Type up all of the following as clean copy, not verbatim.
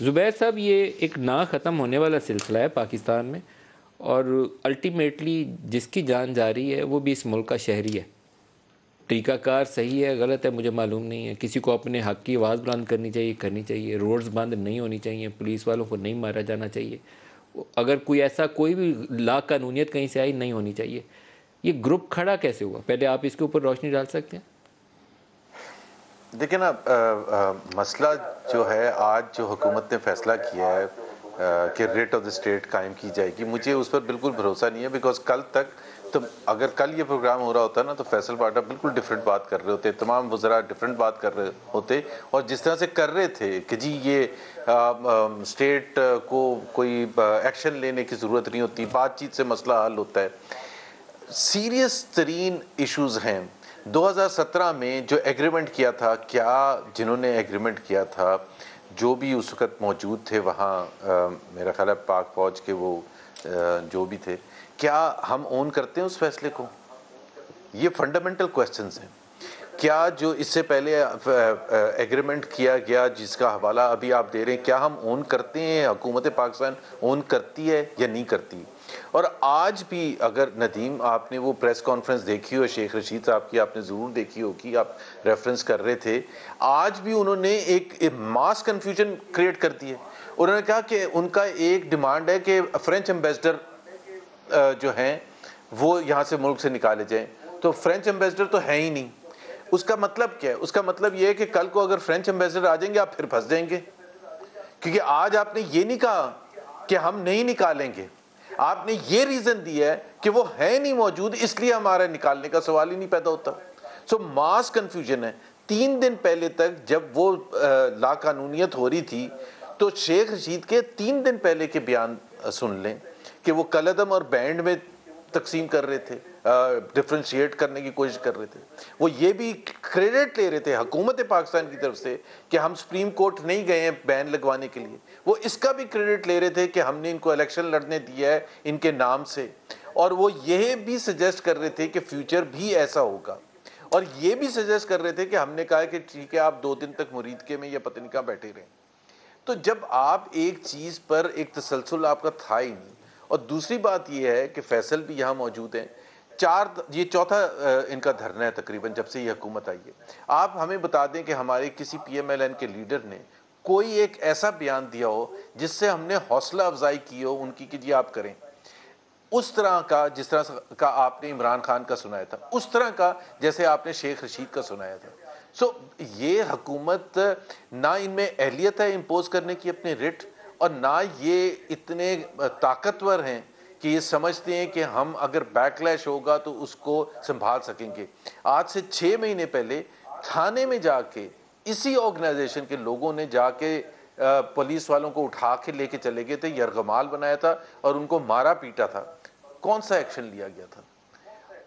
ज़ुबैर साहब, ये एक ना ख़त्म होने वाला सिलसिला है पाकिस्तान में, और अल्टीमेटली जिसकी जान जा रही है वो भी इस मुल्क का शहरी है। तरीक़ाकार सही है गलत है मुझे मालूम नहीं है। किसी को अपने हक़ की आवाज़ बुलंद करनी चाहिए, करनी चाहिए। रोड्स बंद नहीं होनी चाहिए, पुलिस वालों को नहीं मारा जाना चाहिए। अगर कोई ऐसा कोई भी लाकानूनियत कहीं से आई नहीं होनी चाहिए। ये ग्रुप खड़ा कैसे हुआ, पहले आप इसके ऊपर रोशनी डाल सकते हैं? देखिए ना, मसला जो है, आज जो हुकूमत ने फैसला किया है कि रेट ऑफ द स्टेट कायम की जाएगी, मुझे उस पर बिल्कुल भरोसा नहीं है। बिकॉज कल तक तो अगर कल ये प्रोग्राम हो रहा होता ना, तो फैसल पाटा बिल्कुल डिफरेंट बात कर रहे होते, तमाम वज़रा डिफरेंट बात कर रहे होते, और जिस तरह से कर रहे थे कि जी ये स्टेट को कोई एक्शन लेने की ज़रूरत नहीं होती, बातचीत से मसला हल होता है। सीरियस तरीन इश्यूज़ हैं। 2017 में जो एग्रीमेंट किया था, क्या जिन्होंने एग्रीमेंट किया था, जो भी उस वक़्त मौजूद थे वहाँ, मेरा ख़्याल है पाक फ़ौज के वो जो भी थे, क्या हम ओन करते हैं उस फैसले को? ये फंडामेंटल क्वेश्चंस हैं। क्या जो इससे पहले एग्रीमेंट किया गया, जिसका हवाला अभी आप दे रहे हैं, क्या हम ओन करते हैं, हुकूमत पाकिस्तान ओन करती है या नहीं करती? और आज भी अगर नदीम, आपने वो प्रेस कॉन्फ्रेंस देखी हो शेख रशीद साहब की, आपने ज़रूर देखी होगी, आप रेफरेंस कर रहे थे, आज भी उन्होंने एक मास कन्फ्यूजन क्रिएट कर दी है। उन्होंने कहा कि उनका एक डिमांड है कि फ्रेंच एम्बेसडर जो हैं वो यहाँ से मुल्क से निकाले जाएं। तो फ्रेंच एम्बेसडर तो है ही नहीं। उसका मतलब क्या है? उसका मतलब ये है कि कल को अगर फ्रेंच एम्बेसडर आ जाएंगे, आप फिर फंस जाएंगे, क्योंकि आज आपने ये नहीं कहा कि हम नहीं निकालेंगे, आपने ये रीजन दिया है कि वो है नहीं मौजूद, इसलिए हमारा निकालने का सवाल ही नहीं पैदा होता। सो मास कंफ्यूजन है। 3 दिन पहले तक जब वो लाकानूनियत हो रही थी, तो शेख रशीद के 3 दिन पहले के बयान सुन लें कि वो कलदम और बैंड में तकसीम कर रहे थे, डिफ्रेंशिएट करने की कोशिश कर रहे थे। वो ये भी क्रेडिट ले रहे थे हुकूमत पाकिस्तान की तरफ से कि हम सुप्रीम कोर्ट नहीं गए हैं बैन लगवाने के लिए। वो इसका भी क्रेडिट ले रहे थे कि हमने इनको इलेक्शन लड़ने दिया है इनके नाम से, और वो ये भी सजेस्ट कर रहे थे कि फ्यूचर भी ऐसा होगा, और ये भी सजेस्ट कर रहे थे कि हमने कहा कि ठीक है आप 2 दिन तक मुरीद के में या पता नहीं कहाँ बैठे रहें। तो जब आप एक चीज़ पर एक तसलसल आपका था ही नहीं, और दूसरी बात यह है कि फैसल भी यहाँ मौजूद हैं, ये चौथा इनका धरना है तकरीबन जब से ये हुकूमत आई है। आप हमें बता दें कि हमारे किसी PMLN के लीडर ने कोई एक ऐसा बयान दिया हो जिससे हमने हौसला अफजाई की हो उनकी कि जी आप करें, उस तरह का जिस तरह का आपने इमरान खान का सुनाया था, उस तरह का जैसे आपने शेख रशीद का सुनाया था। सो ये हुकूमत, ना इनमें अहलियत है इम्पोज करने की अपने रिट, और ना ये इतने ताकतवर हैं कि ये समझते हैं कि हम अगर बैकलैश होगा तो उसको संभाल सकेंगे। आज से 6 महीने पहले थाने में जाके इसी ऑर्गेनाइजेशन के लोगों ने जाके पुलिस वालों को उठा के लेके चले गए थे, यरगमाल बनाया था और उनको मारा पीटा था। कौन सा एक्शन लिया गया था?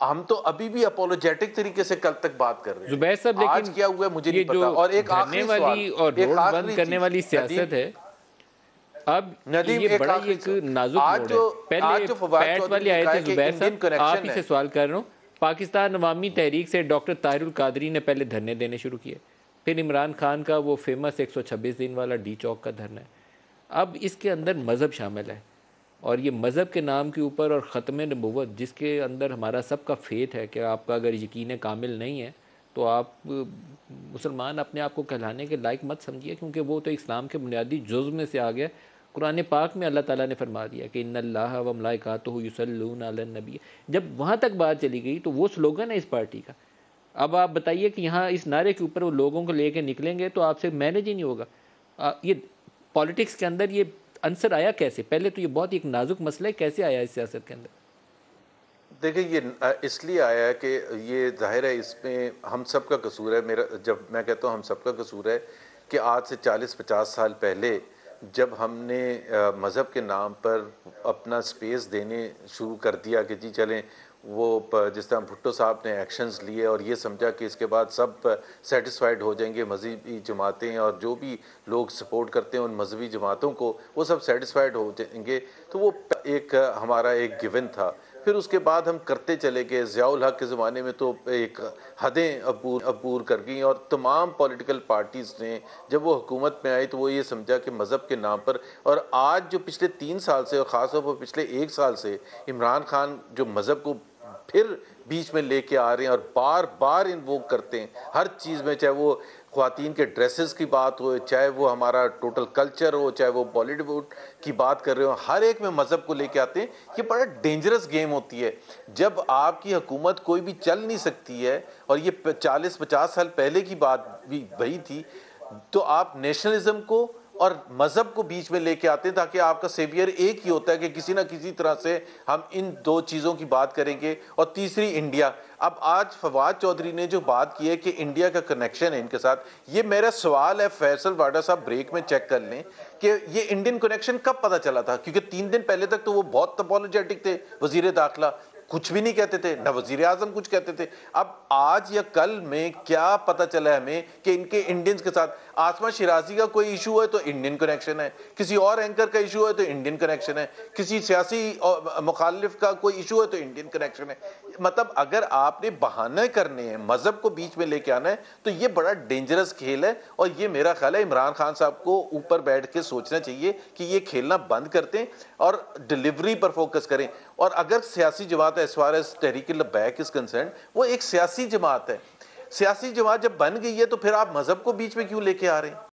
हम तो अभी भी अपोलोजेटिक तरीके से कल तक बात कर रहे हैं। ज़ुबैर साहब, लेकिन आज क्या हुआ मुझे नहीं पता। और एक आखिरी वाली और रोड बंद करने वाली सियासत है। अब ये बड़ा एक नाजुक मोड़ है। पहले पैट वाले आए थे ज़ुबैर साहब, आप ही से सवाल कर रहा हूँ। पाकिस्तान अवामी तहरीक से डॉक्टर ताहिरुल कादरी ने पहले धरने देने शुरू किए, फिर इमरान खान का वो फेमस 126 दिन वाला डी चौक का धरना है। अब इसके अंदर मज़हब शामिल है, और ये मज़हब के नाम के ऊपर और ख़त्म नबूवत, जिसके अंदर हमारा सबका फेथ है कि आपका अगर यकीन कामिल नहीं है तो आप मुसलमान अपने आप को कहलाने के लायक मत समझिए, क्योंकि वो तो इस्लाम के बुनियादी जुज़ में से आ गया। कुरान पाक में अल्लाह ताला ने फरमा दिया कि इन्नल्लाह व मलाइकातुहु युसल्लूना अलन नबी। जब वहाँ तक बात चली गई तो वो स्लोगन है इस पार्टी का। अब आप बताइए कि यहाँ इस नारे के ऊपर वो लोगों को लेके निकलेंगे तो आपसे मैनेज ही नहीं होगा। ये पॉलिटिक्स के अंदर ये आंसर आया कैसे? पहले तो ये बहुत एक नाजुक मसला है, कैसे आया इस सियासत के अंदर? देखिए, ये इसलिए आया है कि ये जाहिर है इसमें हम सब का कसूर है। मेरा, जब मैं कहता हूँ हम सब का कसूर है, कि आज से 40-50 साल पहले जब हमने मज़हब के नाम पर अपना स्पेस देने शुरू कर दिया कि जी चलें, वो जिस तरह भुट्टो साहब ने एक्शंस लिए और ये समझा कि इसके बाद सब सेटिस्फाइड हो जाएंगे, मज़हबी जमातें और जो भी लोग सपोर्ट करते हैं उन मज़हबी जमातों को, वो सब सेटिस्फाइड हो जाएंगे, तो वो एक हमारा एक गिवन था। फिर उसके बाद हम करते चले गए। ज़ियाउल हक के ज़माने में तो एक हदें अबूर कर गई और तमाम पॉलिटिकल पार्टीज़ ने जब वो हुकूमत में आई तो वो ये समझा कि मज़हब के नाम पर, और आज जो पिछले 3 साल से और ख़ासतौर पर पिछले 1 साल से इमरान खान जो मज़हब को फिर बीच में लेके आ रहे हैं और बार बार इन्वोक करते हैं हर चीज़ में, चाहे वो ख्वातीन के ड्रेसेस की बात हो, चाहे वो हमारा टोटल कल्चर हो, चाहे वो बॉलीवुड की बात कर रहे हो, हर एक में मज़हब को लेके आते हैं। ये बड़ा डेंजरस गेम होती है जब आपकी हुकूमत कोई भी चल नहीं सकती है, और ये 40-50 साल पहले की बात भी वही थी, तो आप नेशनलिज्म को और मज़हब को बीच में लेके आते हैं ताकि आपका सेवियर एक ही होता है कि किसी ना किसी तरह से हम इन 2 चीज़ों की बात करेंगे। और तीसरी इंडिया। अब आज फवाद चौधरी ने जो बात की है कि इंडिया का कनेक्शन है इनके साथ, ये मेरा सवाल है, फैसल वाडा साहब ब्रेक में चेक कर लें कि ये इंडियन कनेक्शन कब पता चला था, क्योंकि 3 दिन पहले तक तो वो बहुत अपोलोजेटिक थे। वजीर दाखिला कुछ भी नहीं कहते थे, ना वजीर आजम कुछ कहते थे। अब आज या कल में क्या पता चला हमें कि इनके इंडियंस के साथ आसमा शिराजी का कोई इशू है तो इंडियन कनेक्शन है, किसी और एंकर का इशू है तो इंडियन कनेक्शन है, किसी सियासी मुखालिफ का कोई इशू है तो इंडियन कनेक्शन है। मतलब अगर आपने बहाने करने हैं, मजहब को बीच में लेके आना है, तो ये बड़ा डेंजरस खेल है। और ये मेरा ख्याल है इमरान खान साहब को ऊपर बैठ के सोचना चाहिए कि ये खेलना बंद करते हैं और डिलीवरी पर फोकस करें। और अगर सियासी जमात as far as Tehreek e Labbaik is concern, वो एक सियासी जमात है। सियासी जमात जब बन गई है तो फिर आप मजहब को बीच में क्यों लेके आ रहे हैं?